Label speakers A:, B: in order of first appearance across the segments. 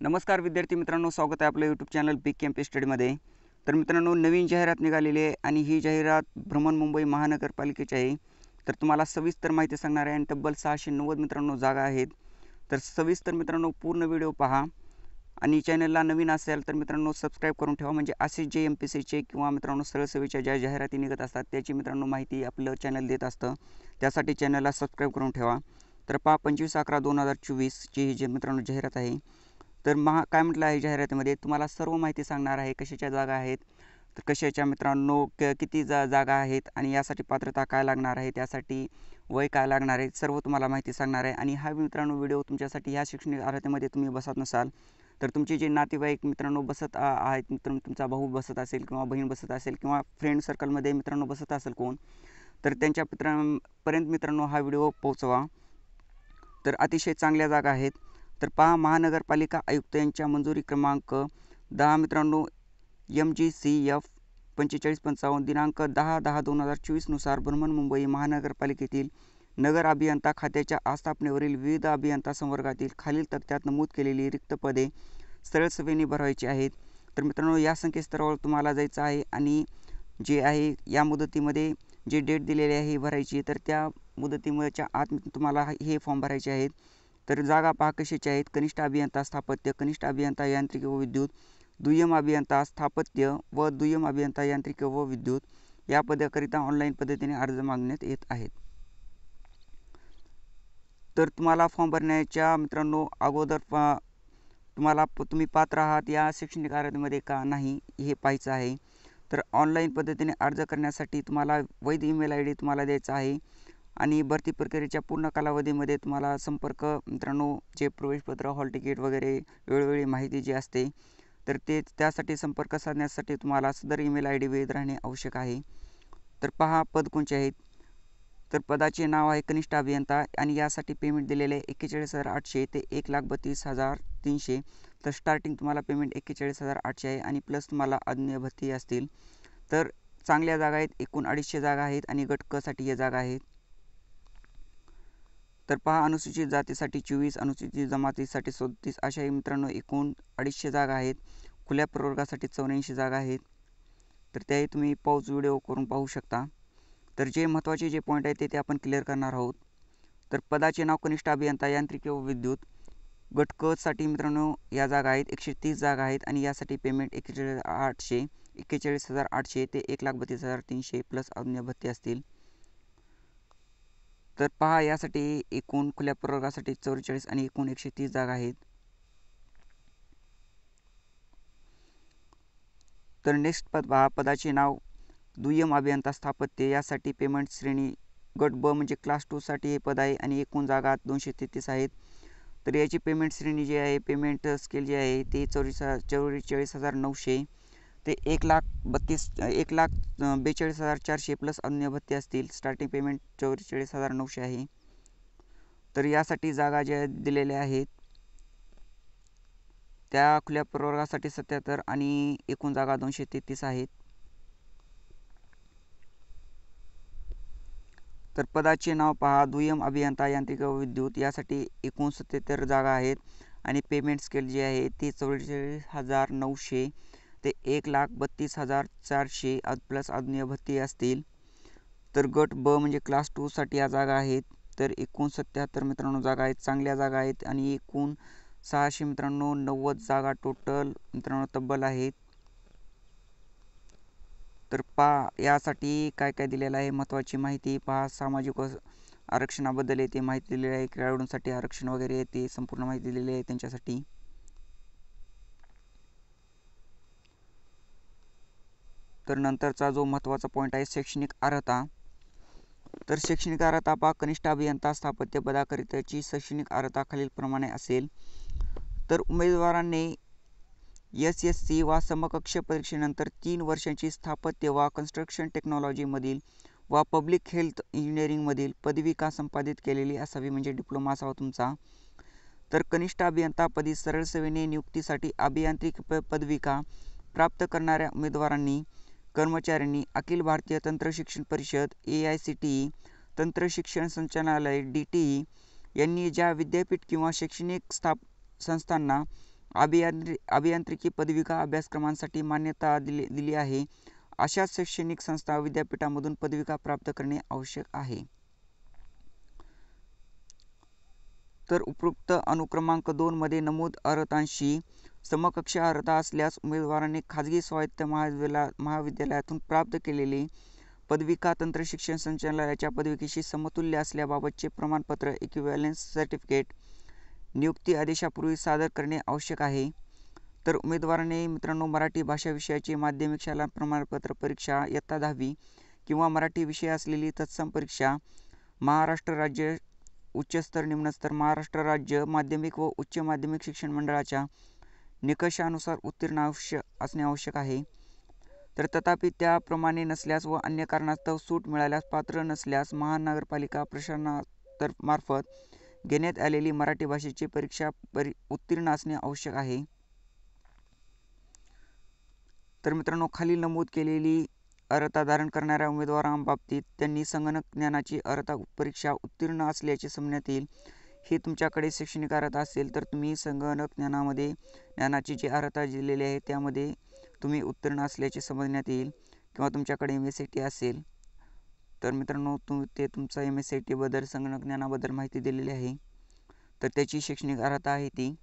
A: नमस्कार विद्यार्थी मित्रांनो, स्वागत आहे आपलं यूट्यूब चॅनल बिग कॅम्प स्टडीमध्ये। तर मित्रांनो, नवीन जाहिरात निघालेली आहे आणि ही जाहिरात बृहन्मुंबई महानगरपालिकेची आहे। तर तुम्हाला सविस्तर माहिती सांगणार आहे आणि तब्बल 690 मित्रांनो जागा आहेत। तर सविस्तर मित्रांनो पूर्ण व्हिडिओ पहा आणि चॅनलला नवीन असेल तर मित्रांनो सबस्क्राईब करून ठेवा, म्हणजे असे जे एमपीएससीचे किंवा मित्रांनो सरळ सेवेच्या ज्या जाहिराती निघत असतात त्याची मित्रांनो माहिती आपलं चॅनल देत असतं। त्यासाठी चॅनलला सबस्क्राईब करून ठेवा। तर पहा 25/11/2024 ची जी मित्रांनो जाहिरात आहे। तर काय म्हटलं आहे जाहिरातीमध्ये, तुम्हाला सर्व माहिती सांगणार आहे कशाच्या जागा आहेत, तर कशाच्या मित्रांनो किती जागा आहेत आणि यासाठी पात्रता काय लागणार आहे, त्यासाठी वय काय लागणार आहे, सर्व तुम्हाला माहिती सांगणार आहे। आणि हा मित्रांनो व्हिडिओ तुमच्यासाठी ह्या शैक्षणिक अर्हतेमध्ये तुम्ही बसत नसाल तर तुमचे जे नातेवाईक मित्रांनो बसत आहेत, मित्रांनो तुमचा भाऊ बसत असेल किंवा बहीण बसत असेल किंवा फ्रेंड सर्कलमध्ये मित्रांनो बसत असेल कोण, तर त्यांच्या मित्रांपर्यंत मित्रांनो हा व्हिडिओ पोहोचवा। तर अतिशय चांगल्या जागा आहेत। तर पहा, महानगरपालिका आयुक्त यांच्या मंजुरी क्रमांक 10 मित्रांनो MGCF 4555 दिनांक 10/10/2024 नुसार बृहन्मुंबई महानगरपालिकेतील नगर अभियंता खात्याच्या आस्थापनेवरील विविध अभियंता संवर्गातील खालील तक्त्यात नमूद केलेली रिक्त पदे सरळ सेवेने भरवायची आहेत। तर मित्रांनो या संकेतस्थळावर तुम्हाला जायचं आहे आणि जे आहे या मुदतीमध्ये जे डेट दिलेली आहे ही भरायची। तर त्या मुदतीच्या आत तुम्हाला हे फॉर्म भरायचे आहेत। तर जागा पहा कशाची आहेत: कनिष्ठ अभियंता स्थापत्य, कनिष्ठ अभियंता यांत्रिकी व विद्युत, दुय्यम अभियंता स्थापत्य व दुय्यम अभियंता यांत्रिकी व विद्युत या पदाकरिता ऑनलाईन पद्धतीने अर्ज मागण्यात येत आहेत। तर तुम्हाला फॉर्म भरण्याच्या मित्रांनो अगोदर तुम्ही पात्र आहात या शैक्षणिक अर्हतेमध्ये का नाही हे पाहायचं आहे। तर ऑनलाईन पद्धतीने अर्ज करण्यासाठी तुम्हाला वैध ईमेल ID तुम्हाला द्यायचा आहे आणि भरती प्रक्रियेच्या पूर्ण कालावधीमध्ये तुम्हाला संपर्क मित्रांनो जे प्रवेशपत्र, हॉल तिकीट वगैरे वेळोवेळी माहिती जी असते तर त्यासाठी संपर्क साधण्यासाठी तुम्हाला सदर ईमेल ID वैध राहणे आवश्यक आहे। तर पहा पद कोणते आहेत। तर पदाचे नाव आहे कनिष्ठ अभियंता आणि यासाठी पेमेंट दिलेले 41,800 ते 1,32,300। तर स्टार्टिंग तुम्हाला पेमेंट 41,800 आहे आणि प्लस तुम्हाला अन्य भत्ते असतील। तर चांगल्या जागा आहेत, एकूण 250 जागा आहेत आणि गट क साठी या जागा आहेत। तर पहा, अनुसूचित जातीसाठी 24, अनुसूचित जमातीसाठी 37 अशा मित्रांनो एकूण 250 जागा आहेत। खुल्या प्रवर्गासाठी 84 जागा आहेत। तर त्याही तुम्ही पॉज व्हिडिओ करून पाहू शकता। तर जे महत्त्वाचे जे पॉईंट आहेत ते आपण क्लिअर करणार आहोत। तर पदाचे नाव कनिष्ठ अभियंता यांत्रिकी व विद्युत, गट क साठी मित्रांनो या जागा आहेत, 130 जागा आहेत आणि यासाठी पेमेंट 41,800 ते 1,32,300 प्लस अन्य भत्ते असतील। तर पहा, यासाठी एकूण खुल्या प्रवर्गासाठी 44 आणि एकूण 130 जागा आहेत। तर नेक्स्ट पद पहा, पदाचे नाव दुय्यम अभियंता स्थापत्य, यासाठी पेमेंट श्रेणी गट ब म्हणजे क्लास 2 साठी हे पद आहे आणि एकूण जागा 233 आहेत। तर याची पेमेंट श्रेणी जी आहे, पेमेंट स्केल जे आहे ते 44,900 ते 1,42,400 प्लस अन्य भत्ते असतील। स्टार्टिंग पेमेंट 44,900 आहे। तर यासाठी जागा ज्या दिलेल्या आहेत त्या खुल्या प्रवर्गासाठी 77 आणि एकूण जागा 233 आहेत। तर पदाचे नाव पहा, दुय्यम अभियंता यांत्रिक व विद्युत, यासाठी एकूण 77 जागा आहेत आणि पेमेंट स्केल जी आहे ती 44,900 ते 1,32,400 प्लस अन्य भत्ते असतील। तर गट ब म्हणजे क्लास 2 साठी या जागा आहेत। तर एकूण 77 मित्रांनो जागा आहेत, चांगल्या जागा आहेत आणि एकूण 600 मित्रांनो 90 जागा टोटल मित्रांनो तब्बल आहेत। तर पहा, यासाठी काय काय दिलेलं आहे महत्त्वाची माहिती पहा। सामाजिक आरक्षणाबद्दल येते माहिती दिलेली आहे, खेळाडूंसाठी आरक्षण वगैरे येते संपूर्ण माहिती दिलेली आहे त्यांच्यासाठी। तर नंतरचा जो महत्त्वाचा पॉईंट आहे शैक्षणिक अर्हता। तर शैक्षणिक अर्हता पहा, कनिष्ठ अभियंता स्थापत्य पदाकरिताची शैक्षणिक अर्हता खालीलप्रमाणे असेल। तर उमेदवारांनी SSC वा समकक्ष परीक्षेनंतर 3 वर्षांची स्थापत्य वा कन्स्ट्रक्शन टेक्नॉलॉजीमधील वा पब्लिक हेल्थ इंजिनिअरिंगमधील पदविका संपादित केलेली असावी, म्हणजे डिप्लोमा असावा तुमचा। तर कनिष्ठ अभियंता पदी सरळ सेवेने नियुक्तीसाठी अभियांत्रिकी पदविका प्राप्त करणाऱ्या उमेदवारांनी कर्मचाऱ्यांनी अखिल भारतीय तंत्र शिक्षण परिषद AICTE तंत्र शिक्षण संचालनालय DTE यांनी ज्या विद्यापीठ किंवा शैक्षणिक संस्थांना अभियांत्रिकी पदविका अभ्यासक्रमांसाठी मान्यता दिली आहे अशा शैक्षणिक संस्था विद्यापीठामधून पदविका प्राप्त करणे आवश्यक आहे। तर उपरोक्त अनुक्रमांक 2 मध्ये नमूद अर्हतांशी समकक्ष अर्हता असल्यास उमेदवारांनी खाजगी स्वायत्त महाविद्यालयातून प्राप्त केलेली पदविका तंत्र शिक्षण संचालनालयाच्या पदविकेशी समतुल्य असल्याबाबतचे प्रमाणपत्र इक्विव्हॅलन्स सर्टिफिकेट नियुक्ती आदेशापूर्वी सादर करणे आवश्यक आहे। तर उमेदवारांनी मित्रांनो मराठी भाषा विषयाची माध्यमिक शाळा प्रमाणपत्र परीक्षा इयत्ता 10वी किंवा मराठी विषय असलेली तत्सम परीक्षा महाराष्ट्र राज्य उच्चस्तर निम्नस्तर महाराष्ट्र राज्य माध्यमिक व उच्च माध्यमिक शिक्षण मंडळाच्या निकषानुसार उत्तीर्ण असणे आवश्यक आहे। तर तथापि त्याप्रमाणे नसल्यास व अन्य कारणास्तव सूट मिळाल्यास पात्र नसल्यास महानगरपालिका प्रशासनामार्फत घेण्यात आलेली मराठी भाषेची परीक्षा उत्तीर्ण असणे आवश्यक आहे। तर मित्रांनो खालील नमूद केलेली अर्हता धारण करणाऱ्या उमेदवारांबाबतीत त्यांनी संगणक ज्ञानाची अर्हता परीक्षा उत्तीर्ण असल्याचे समजण्यात येईल। ही तुमच्याकडे शैक्षणिक अर्हता असेल तर तुम्ही संगणक ज्ञानाची जी अर्हता दिलेली आहे त्यामध्ये तुम्ही उत्तीर्ण असल्याचे समजण्यात येईल किंवा तुमच्याकडे MSCIT असेल तर मित्रांनो तुमचा MSCIT बद्दल संगणक ज्ञानाबद्दल माहिती दिलेली आहे तर त्याची शैक्षणिक अर्हता आहे ती।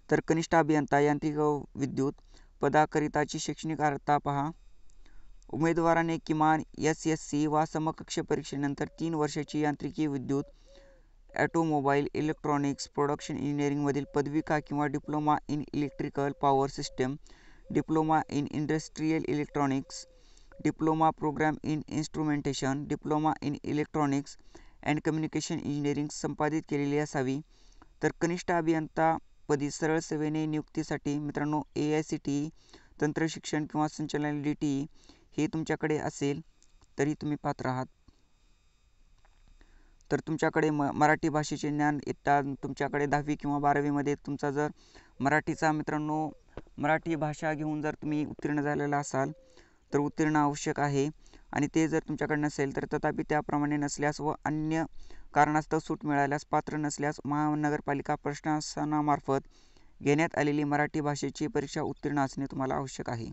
A: तर कनिष्ठ अभियंता यांत्रिक व विद्युत पदाकरिताची शैक्षणिक अर्हता पहा। उमेदवाराने किमान SSC वा समकक्ष परीक्षेनंतर 3 वर्षाची यांत्रिकी विद्युत ऑटोमोबाईल इलेक्ट्रॉनिक्स प्रोडक्शन इंजिनिअरिंगमधील पदविका किंवा diploma in electrical power system diploma in industrial electronics diploma program in instrumentation diploma in electronics and communication engineering संपादित केलेली असावी। तर कनिष्ठ अभियंता पदी सरळ सेवेने नियुक्तीसाठी मित्रांनो AICTE तंत्र शिक्षण किंवा संचालनालय DTE हे तुमच्याकडे असेल तरी तुम्ही पात्र आहात। तर तुमच्याकडे मराठी भाषेचे ज्ञान तुमच्याकडे 10वी किंवा 12वी मध्ये तुमचा जर मराठीचा मित्रांनो मराठी भाषा घेऊन जर तुम्ही उत्तीर्ण झालेला असाल तर उत्तीर्ण आवश्यक आहे आणि ते जर तुमच्याकडे नसेल तर तथापि त्याप्रमाणे नसल्यास व अन्य कारणास्तव सूट मिळाल्यास पात्र नसल्यास महानगरपालिका प्रशासनामार्फत घेण्यात आलेली मराठी भाषेची परीक्षा उत्तीर्ण असणे तुम्हाला आवश्यक आहे।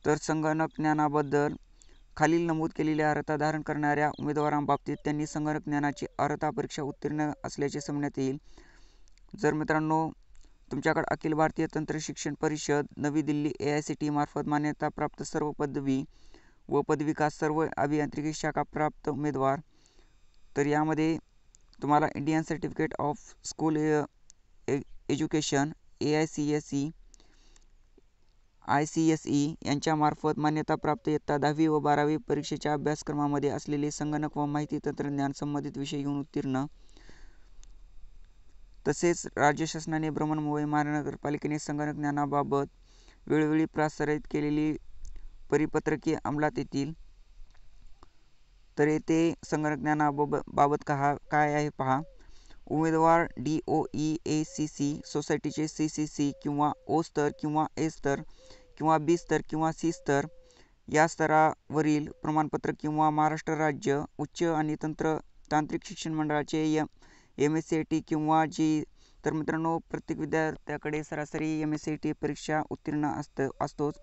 A: तर संगणक ज्ञानाबद्दल खालील नमूद केलेल्या अर्हता धारण करणाऱ्या उमेदवारांबाबतीत त्यांनी संगणक ज्ञानाची अर्हता परीक्षा उत्तीर्ण असल्याचे समजण्यात येईल। जर मित्रांनो तुमच्याकडे अखिल भारतीय तंत्र शिक्षण परिषद नवी दिल्ली AICTE मार्फत मान्यता प्राप्त सर्व पदवी व पदविका सर्व अभियांत्रिकी शाखा प्राप्त उमेदवार तर यामध्ये तुम्हाला Indian certificate of school education AICSE ICSE यांच्यामार्फत मान्यताप्राप्त इयत्ता 10वी व 12वी परीक्षेच्या अभ्यासक्रमामध्ये असलेले संगणक व माहिती तंत्रज्ञान संबंधित विषय घेऊन उत्तीर्ण। तसेच राज्य शासनाने बृहन्मुंबई महानगरपालिकेने संगणक ज्ञानाबाबत वेळोवेळी प्रसारित केलेली परिपत्रके अंमलात येतील। तर येथे संगणक ज्ञानाबाबत काय आहे पहा। उमेदवार DOE-ACC सोसायटीचे CCC किंवा O स्तर किंवा A स्तर किंवा B स्तर किंवा C स्तर या स्तरावरील प्रमाणपत्र किंवा महाराष्ट्र राज्य उच्च आणि तांत्रिक शिक्षण मंडळाचे MSCIT किंवा जी तर मित्रांनो प्रत्येक विद्यार्थ्याकडे सरासरी MSCIT परीक्षा उत्तीर्ण असतोच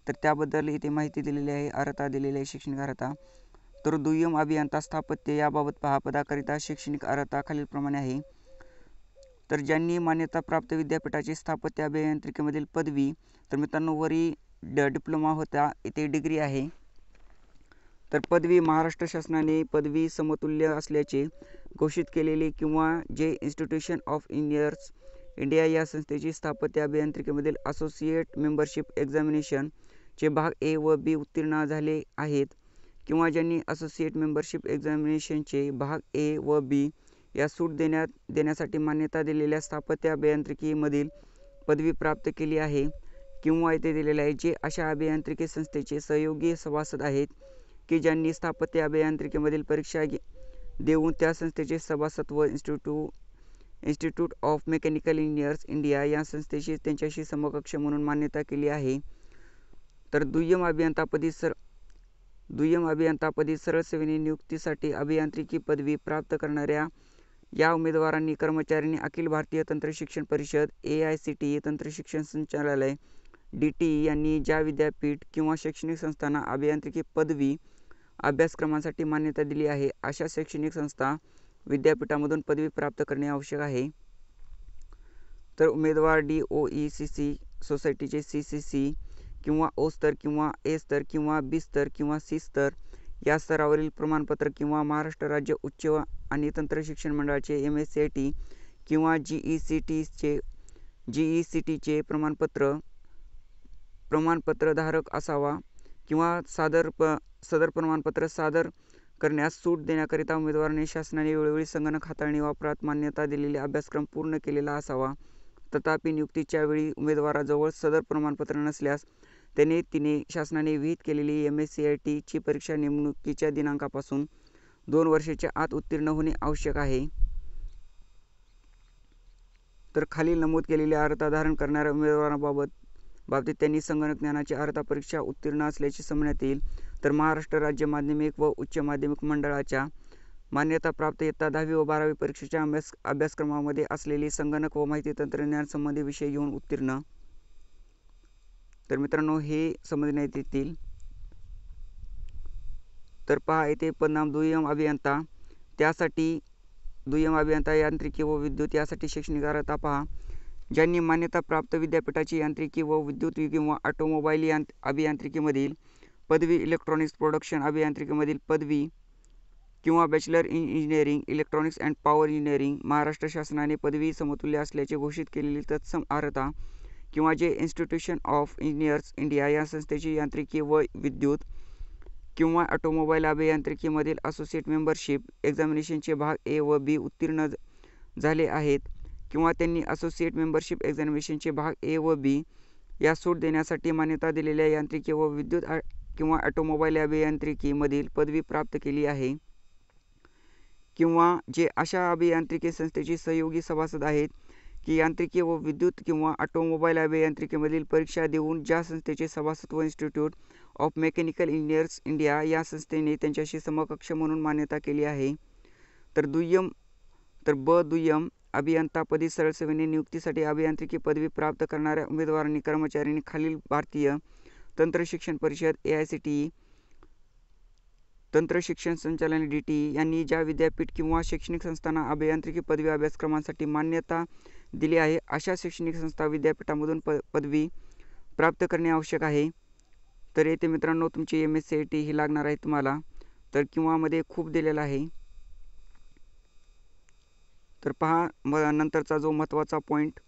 A: तर त्याबद्दल इथे माहिती दिलेली आहे अर्हता दिलेली आहे शैक्षणिक अर्हता। तर दुय्यम अभियंता स्थापत्य याबाबत पहा पदाकरिता शैक्षणिक अर्हता खालीलप्रमाणे आहे। तर ज्यांनी मान्यता प्राप्त विद्यापीठाची स्थापत्य अभियांत्रिकीमधील पदवी तर मित्रांनो वरी डिप्लोमा होता इथे डिग्री आहे तर पदवी महाराष्ट्र शासनाने पदवी समतुल्य असल्याचे घोषित केलेली किंवा जे इन्स्टिट्यूशन ऑफ इंजिनियर्स इंडिया या संस्थेची स्थापत्य अभियांत्रिकीमधील असोसिएट मेंबरशिप एक्झामिनेशन चे भाग A व B उत्तीर्ण झाले आहेत किंवा ज्यांनी असोसिएट मेंबरशिप एक्झामिनेशनचे भाग A व B या सूट देण्यासाठी मान्यता दिलेल्या स्थापत्य अभियांत्रिकीमधील पदवी प्राप्त केली आहे किंवा इथे दिलेले आहे जे अशा अभियांत्रिकी संस्थेचे सहयोगी सभासद आहेत की ज्यांनी स्थापत्य अभियांत्रिकीमधील परीक्षा देऊन त्या संस्थेचे सभासदत्व institute of mechanical engineers India या संस्थेशी त्यांच्याशी समकक्ष म्हणून मान्यता केली आहे। तर दुय्यम अभियंतापदी सरळ सेवेने नियुक्तीसाठी अभियांत्रिकी पदवी प्राप्त करणाऱ्या या उमेदवारांनी कर्मचाऱ्यांनी अखिल भारतीय तंत्रशिक्षण परिषद, AICTE तंत्रशिक्षण संचालनालय, DTE यांनी ज्या विद्यापीठ किंवा शैक्षणिक संस्थांना अभियांत्रिकी पदवी अभ्यासक्रमांसाठी मान्यता दिली आहे अशा शैक्षणिक संस्था विद्यापीठामधून पदवी प्राप्त करणे आवश्यक आहे. तर उमेदवार DOE-CC सोसायटीचे CCC किंवा O स्तर किंवा A स्तर किंवा B स्तर किंवा C स्तर या स्तरावरील प्रमाणपत्र किंवा महाराष्ट्र राज्य उच्च आणि तंत्रशिक्षण मंडळाचे MSCIT किंवा GECTचे प्रमाणपत्रधारक असावा किंवा सदर प्रमाणपत्र सादर करण्यास सूट देण्याकरिता उमेदवाराने शासनाने वेळोवेळी संगणक हाताळणी वापरात मान्यता दिलेले अभ्यासक्रम पूर्ण केलेला असावा. तथापि नियुक्तीच्या वेळी उमेदवाराजवळ सदर प्रमाणपत्र नसल्यास तिने शासनाने विहित केलेली MSCIT ची परीक्षा नेमणुकीच्या दिनांकापासून 2 वर्षाच्या आत उत्तीर्ण होणे आवश्यक आहे. तर खालील नमूद केलेल्या अर्हता धारण करणाऱ्या उमेदवारांबाबतीत त्यांनी संगणक ज्ञानाची अर्हता परीक्षा उत्तीर्ण असल्याचे समजण्यात येईल. तर महाराष्ट्र राज्य माध्यमिक व उच्च माध्यमिक मंडळाच्या मान्यताप्राप्त इयत्ता 10वी व 12वी परीक्षेच्या अभ्यासक्रमामध्ये असलेली संगणक व माहिती तंत्रज्ञान संबंधी विषय घेऊन उत्तीर्ण. तर मित्रांनो, हे समजण्यात येतील. तर पहा येथे पदनाम दुय्यम अभियंता, त्यासाठी दुय्यम अभियंता यांत्रिकी व विद्युत यासाठी शैक्षणिक अर्हता पहा. ज्यांनी मान्यताप्राप्त विद्यापीठाची यांत्रिकी व विद्युत किंवा ऑटोमोबाईल अभियांत्रिकीमधील पदवी, इलेक्ट्रॉनिक्स प्रोडक्शन अभियांत्रिकीमधील पदवी किंवा bachelor in engineering electronics and power engineering Maharashtra शासनाने पदवी समतुल्य असल्याचे घोषित केलेली तत्सम अर्हता किंवा जे इन्स्टिट्यूशन ऑफ इंजिनियर्स इंडिया या संस्थेची यांत्रिकी व विद्युत किंवा ऑटोमोबाईल अभियांत्रिकीमधील असोसिएट मेंबरशिप एक्झामिनेशनचे भाग A व B उत्तीर्ण झाले आहेत किंवा त्यांनी असोसिएट मेंबरशिप एक्झामिनेशनचे भाग A व B या सूट देण्यासाठी मान्यता दिलेल्या यांत्रिकी व विद्युत किंवा ऑटोमोबाईल अभियांत्रिकीमधील पदवी प्राप्त केली आहे किंवा जे अशा अभियांत्रिकी संस्थेचे सहयोगी सभासद आहेत की यांत्रिकी व विद्युत किंवा ऑटोमोबाईल अभियांत्रिकीमधील परीक्षा देऊन ज्या संस्थेचे सभासदत्व institute of mechanical engineers India या संस्थेने त्यांच्याशी समकक्ष म्हणून मान्यता केली आहे. तर ब दुय्यम अभियंतापदी सरळ सेवेने नियुक्तीसाठी अभियांत्रिकी पदवी प्राप्त करणाऱ्या उमेदवारांनी कर्मचाऱ्यांनी खालील भारतीय तंत्रशिक्षण परिषद AICTE तंत्रशिक्षण संचालनालय DTE यांनी ज्या विद्यापीठ किंवा शैक्षणिक संस्थांना अभियांत्रिकी पदवी अभ्यासक्रमांसाठी मान्यता दिली आहे अशा शैक्षणिक संस्था विद्यापीठामधून पदवी प्राप्त करणे आवश्यक आहे. तर येथे मित्रांनो तुमची MSCIT ही लागणार आहे तुम्हाला. तर किंवा मध्ये खूप दिलेला आहे. तर पहा नंतरचा जो महत्त्वाचा पॉईंट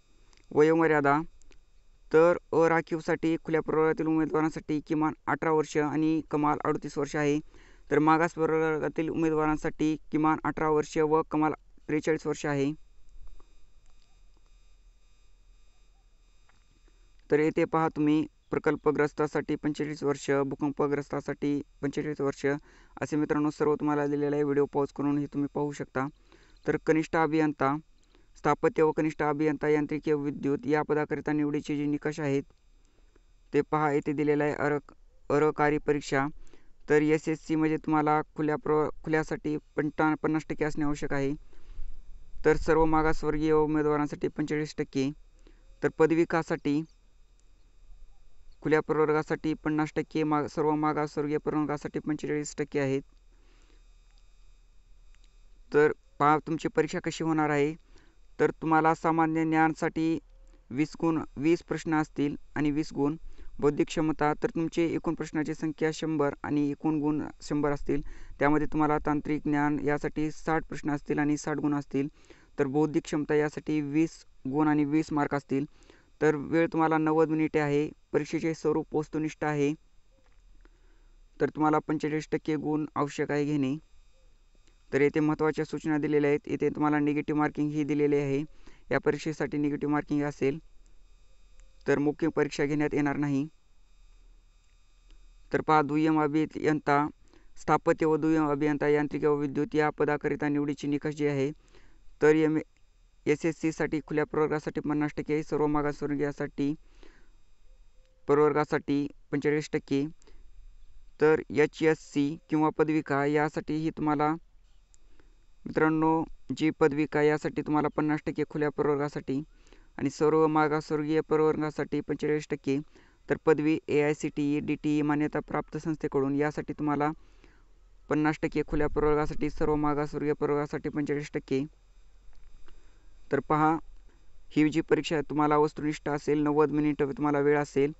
A: वयोमर्यादा. तर अराखीवसाठी खुल्या प्रवर्गातील उमेदवारांसाठी किमान 18 वर्ष आणि कमाल 38 वर्ष आहे. तर मागास प्रवर्गातील उमेदवारांसाठी किमान 18 वर्ष व कमाल 43 वर्ष आहे. तर येथे पहा तुम्ही प्रकल्पग्रस्तासाठी 45 वर्ष, भूकंपग्रस्तासाठी 45 वर्ष असे मित्रांनो सर्व तुम्हाला दिलेला आहे. व्हिडिओ पॉज करून हे तुम्ही पाहू शकता. तर कनिष्ठ अभियंता स्थापत्य व कनिष्ठ अभियंता यांत्रिकी व विद्युत या पदाकरिता निवडीचे जे निकष आहेत ते पहा येथे दिलेला आहे. अरकारी परीक्षा. तर SSC म्हणजे तुम्हाला खुल्यासाठी 50% असणे आवश्यक आहे. तर सर्व मागासवर्गीय उमेदवारांसाठी 45%. तर पदविकासाठी खुल्या प्रवर्गासाठी 50%, सर्व मागासवर्गीय प्रवर्गासाठी 45% आहेत. तर पहा तुमची परीक्षा कशी होणार आहे. तर तुम्हाला सामान्य ज्ञानसाठी 20 प्रश्न असतील आणि 20 गुण. बौद्धिक क्षमता तर तुमचे एकूण प्रश्नाची संख्या 100 आणि एकूण गुण 100 असतील. त्यामध्ये तुम्हाला तांत्रिक ज्ञान यासाठी 60 प्रश्न असतील आणि 60 गुण असतील. तर बौद्धिक क्षमता यासाठी 20 गुण आणि 20 मार्क असतील. तर वेळ तुम्हाला 90 मिनिटे आहे. परीक्षेचे स्वरूप वस्तुनिष्ठ आहे. तर तुम्हाला 45% गुण आवश्यक आहे घेणे. तर येथे महत्त्वाच्या सूचना दिलेल्या आहेत. येथे तुम्हाला निगेटिव्ह मार्किंग ही दिलेली आहे. या परीक्षेसाठी निगेटिव्ह मार्किंग असेल तर मुख्य परीक्षा घेण्यात येणार नाही. तर पहा दुय्यम अभियंता स्थापत्य व दुय्यम अभियंता यांत्रिकी व विद्युत या पदाकरिता निवडीचे निकष जे आहे तर SSC साठी खुल्या प्रवर्गासाठी 50%, सर्व मागासवर्गीयासाठी प्रवर्गासाठी 45%. तर HSC किंवा पदविका यासाठीही तुम्हाला मित्रांनो जी पदविका यासाठी तुम्हाला 50% खुल्या प्रवर्गासाठी आणि सर्व मागासवर्गीय प्रवर्गासाठी 45%, तर पदवी AICTE DTE मान्यताप्राप्त संस्थेकडून यासाठी तुम्हाला 50% खुल्या प्रवर्गासाठी, सर्व मागासवर्गीय प्रवर्गासाठी 45%. तर पहा, ही जी परीक्षा आहे तुम्हाला वस्तुनिष्ठ असेल, 90 मिनिटं तुम्हाला वेळ असेल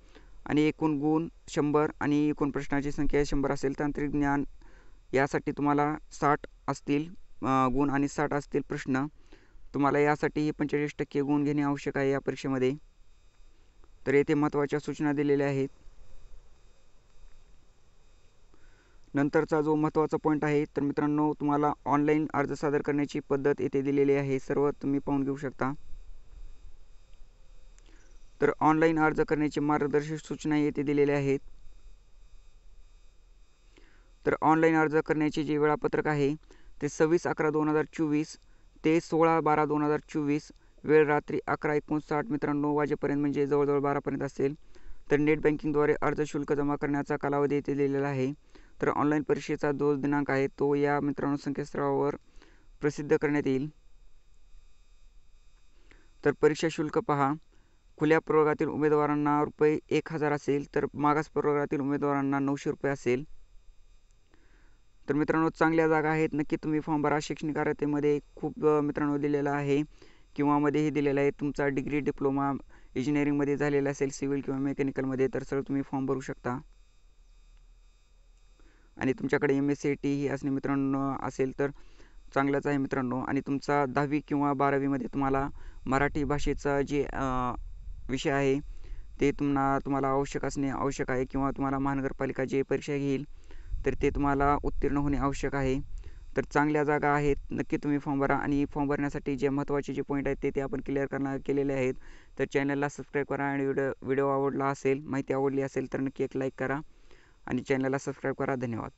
A: आणि एकूण गुण 100 आणि एकूण प्रश्नाची संख्या 100 असेल. तांत्रिक ज्ञान यासाठी तुम्हाला 60 असतील गुण आणि 60 असतील प्रश्न. तुम्हाला यासाठी 45% गुण घेणे आवश्यक आहे या परीक्षेमध्ये. तर येथे महत्त्वाच्या सूचना दिलेल्या आहेत. नंतरचा जो महत्त्वाचा पॉईंट आहे, तर मित्रांनो तुम्हाला ऑनलाईन अर्ज सादर करण्याची पद्धत येथे दिलेली आहे. सर्व तुम्ही पाहून घेऊ शकता. तर ऑनलाईन अर्ज करण्याची मार्गदर्शक सूचना येथे दिलेल्या आहेत. तर ऑनलाईन अर्ज करण्याचे जे वेळापत्रक आहे ते 26/11/2024 ते 16/12/2024. वेळ रात्री 11:59 मित्रांनो वाजेपर्यंत, म्हणजे जवळजवळ 12पर्यंत असेल. तर नेट बँकिंगद्वारे अर्ज शुल्क जमा करण्याचा कालावधी येथे दिलेला आहे. तर ऑनलाईन परीक्षेचा जो दिनांक आहे तो या मित्रांनो संकेतस्थळावर प्रसिद्ध करण्यात येईल. तर परीक्षा शुल्क पहा, खुल्या प्रवर्गातील उमेदवारांना रुपये 1000 असेल, तर मागास प्रवर्गातील उमेदवारांना 900 रुपये असेल. तर मित्रांनो चांगल्या जागा आहेत, नक्की तुम्ही फॉर्म भरा. शैक्षणिक अर्हतेमध्ये खूप मित्रांनो दिलेलं आहे किंवा मध्येही दिलेलं आहे. तुमचा डिग्री, डिप्लोमा इंजिनिअरिंगमध्ये झालेला असेल, सिव्हिल किंवा मेकॅनिकलमध्ये, तर सर तुम्ही फॉर्म भरू शकता. आणि तुमच्याकडे MSCIT ही असणे मित्रांनो असेल तर चांगलंच आहे मित्रांनो. आणि तुमचा 10वी किंवा 12वीमध्ये तुम्हाला मराठी भाषेचा जे विषय आहे ते तुम्हाला आवश्यक असणे आवश्यक आहे, किंवा तुम्हाला महानगरपालिका जे परीक्षा घेईल तर ते तुम्हाला उत्तीर्ण होणे आवश्यक आहे. तर चांगल्या जागा आहेत, नक्की तुम्ही फॉर्म भरा. आणि फॉर्म भरण्यासाठी जे महत्त्वाचे जे पॉईंट आहेत ते आपण क्लिअर केलेले आहेत. तर चॅनलला सबस्क्राईब करा आणि व्हिडिओ आवडला असेल, माहिती आवडली असेल तर नक्की एक लाईक करा आणि चॅनलला सबस्क्राईब करा. धन्यवाद.